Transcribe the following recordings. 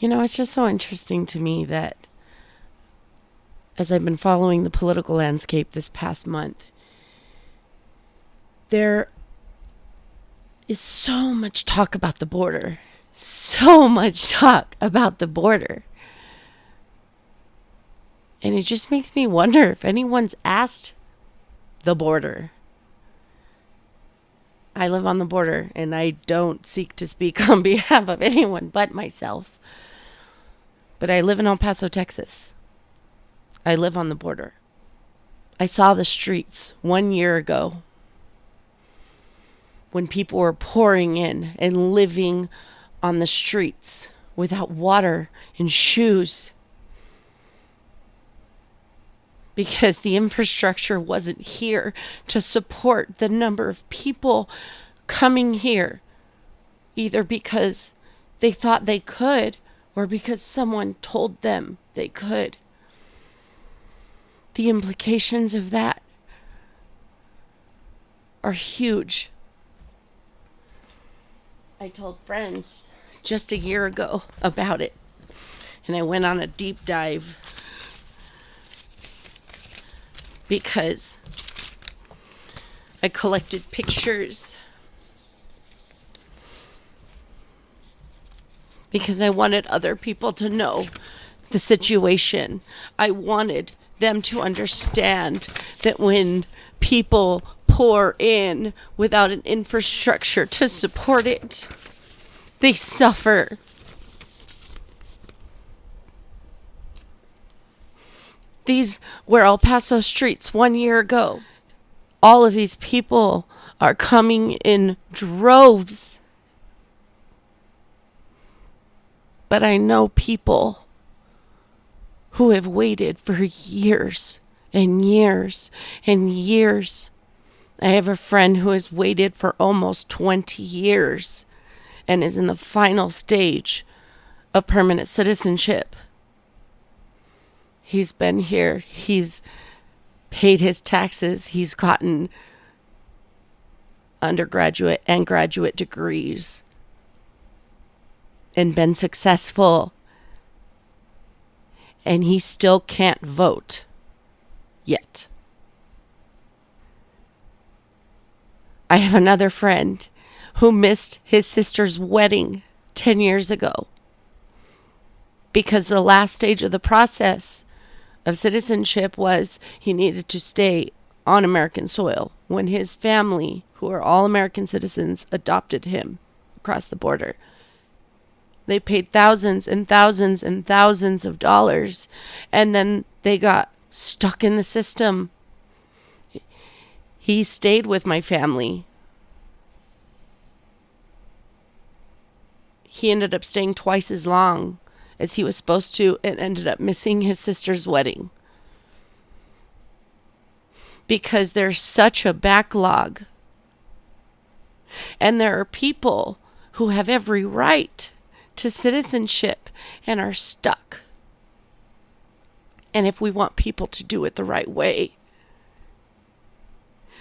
It's just so interesting to me that as I've been following the political landscape this past month, there is so much talk about the border. So much talk about the border. And it just makes me wonder if anyone's asked the border. I live on the border, and I don't seek to speak on behalf of anyone but myself. But I live in El Paso, Texas. I live on the border. I saw the streets 1 year ago when people were pouring in and living on the streets without water and shoes because the infrastructure wasn't here to support the number of people coming here, either because they thought they could or because someone told them they could. The implications of that are huge. I told friends just a year ago about it, and I went on a deep dive because I collected pictures because I wanted other people to know the situation. I wanted them to understand that when people pour in without an infrastructure to support it, they suffer. These were El Paso streets 1 year ago. All of these people are coming in droves. But I know people who have waited for years and years and years. I have a friend who has waited for almost 20 years and is in the final stage of permanent citizenship. He's been here. He's paid his taxes. He's gotten undergraduate and graduate degrees and been successful. And he still can't vote yet. I have another friend who missed his sister's wedding 10 years ago because the last stage of the process of citizenship was he needed to stay on American soil when his family, who are all American citizens, adopted him across the border. They paid thousands and thousands and thousands of dollars, and then they got stuck in the system. He stayed with my family. He ended up staying twice as long as he was supposed to and ended up missing his sister's wedding because there's such a backlog. And there are people who have every right to citizenship and are stuck. And if we want people to do it the right way,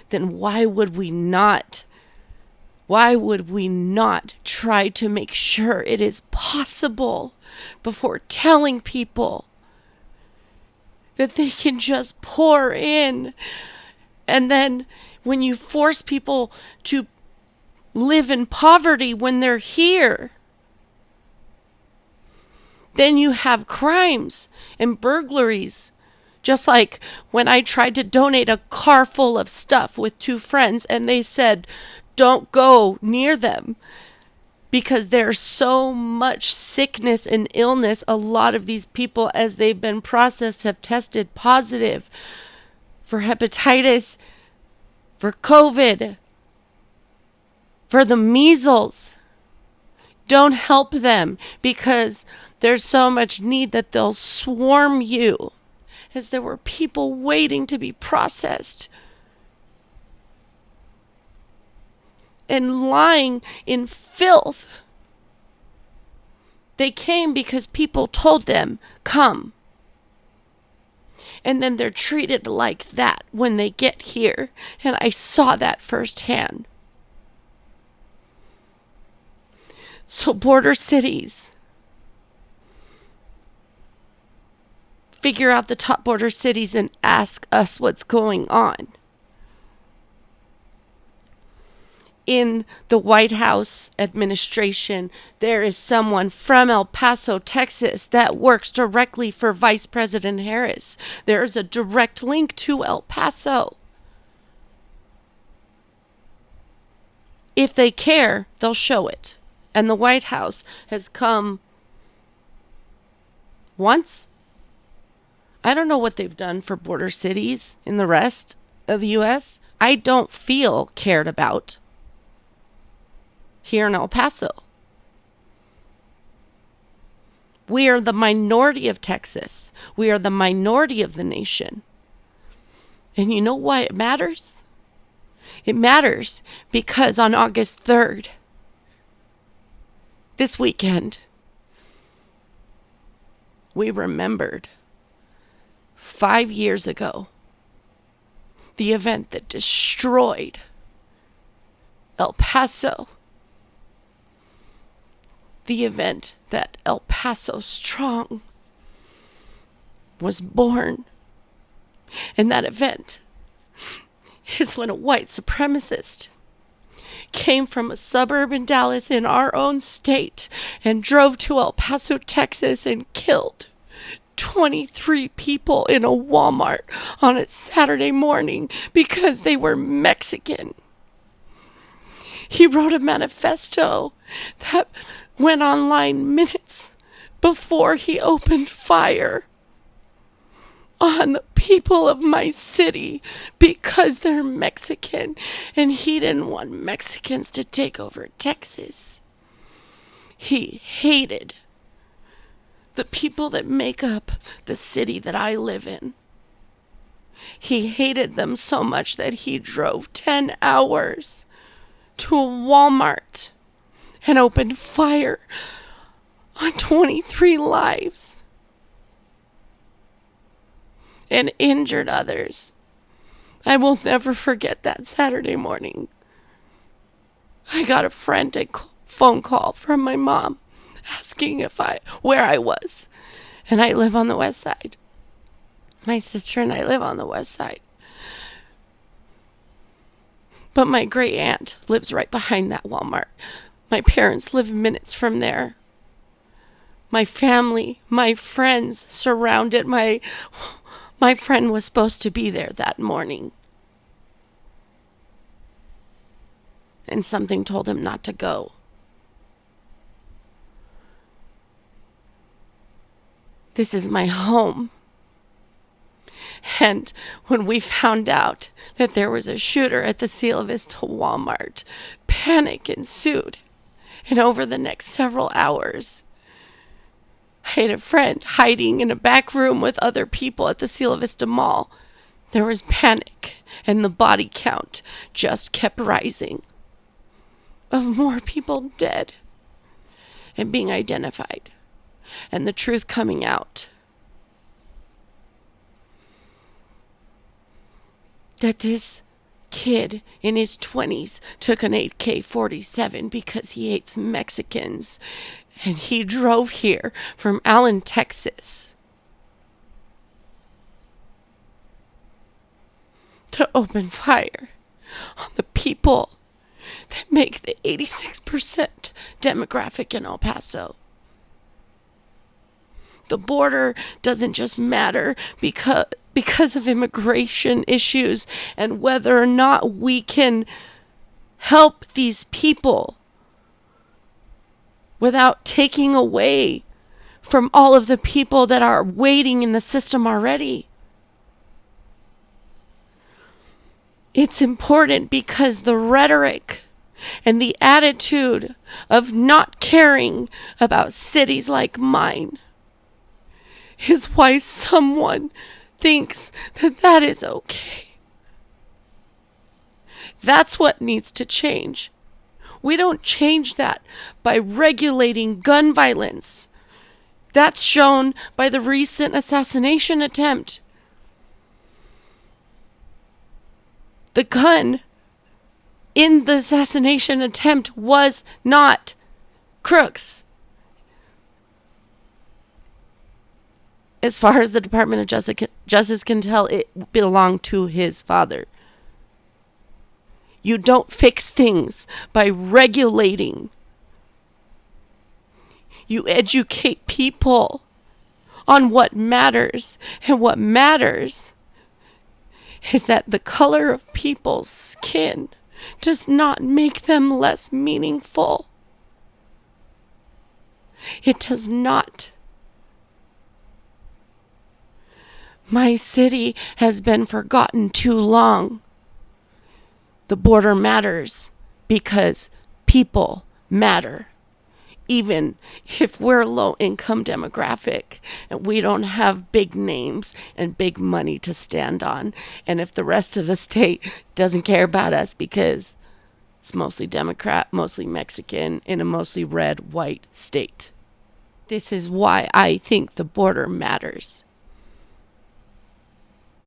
then why would we not try to make sure it is possible before telling people that they can just pour in? And then when you force people to live in poverty when they're here, then you have crimes and burglaries. Just like when I tried to donate a car full of stuff with two friends and they said, don't go near them because there's so much sickness and illness. A lot of these people, as they've been processed, have tested positive for hepatitis, for COVID, for the measles. Don't help them because there's so much need that they'll swarm you, as there were people waiting to be processed and lying in filth. They came because people told them, come. And then they're treated like that when they get here. And I saw that firsthand. So border cities, figure out the top border cities and ask us what's going on. In the White House administration, there is someone from El Paso, Texas, that works directly for Vice President Harris. There is a direct link to El Paso. If they care, they'll show it. And the White House has come once. I don't know what they've done for border cities in the rest of the U.S. I don't feel cared about here in El Paso. We are the minority of Texas. We are the minority of the nation. And you know why it matters? It matters because on August 3rd, this weekend, we remembered 5 years ago the event that destroyed El Paso. The event that El Paso Strong was born. And that event is when a white supremacist came from a suburb in Dallas in our own state and drove to El Paso, Texas and killed 23 people in a Walmart on a Saturday morning because they were Mexican. He wrote a manifesto that went online minutes before he opened fire on the people of my city because they're Mexican, and he didn't want Mexicans to take over Texas. He hated the people that make up the city that I live in. He hated them so much that he drove 10 hours to a Walmart and opened fire on 23 lives and injured others. I will never forget that Saturday morning. I got a frantic phone call from my mom asking where I was. And I live on the west side. My sister and I live on the west side. But my great aunt lives right behind that Walmart. My parents live minutes from there. My family, my friends surrounded my friend was supposed to be there that morning. And something told him not to go. This is my home. And when we found out that there was a shooter at the Cielo Vista Walmart, panic ensued. And over the next several hours, I had a friend hiding in a back room with other people at the Cielo Vista Mall. There was panic, and the body count just kept rising of more people dead and being identified, and the truth coming out. That this kid in his 20s took an AK-47 because he hates Mexicans. And he drove here from Allen, Texas to open fire on the people that make the 86% demographic in El Paso. The border doesn't just matter because of immigration issues and whether or not we can help these people without taking away from all of the people that are waiting in the system already. It's important because the rhetoric and the attitude of not caring about cities like mine is why someone thinks that that is okay. That's what needs to change. We don't change that by regulating gun violence. That's shown by the recent assassination attempt. The gun in the assassination attempt was not Crooks. As far as the Department of Justice can tell, it belonged to his father. You don't fix things by regulating. You educate people on what matters. And what matters is that the color of people's skin does not make them less meaningful. It does not. My city has been forgotten too long. The border matters because people matter. Even if we're low income demographic and we don't have big names and big money to stand on. And if the rest of the state doesn't care about us because it's mostly Democrat, mostly Mexican, in a mostly red, white state. This is why I think the border matters.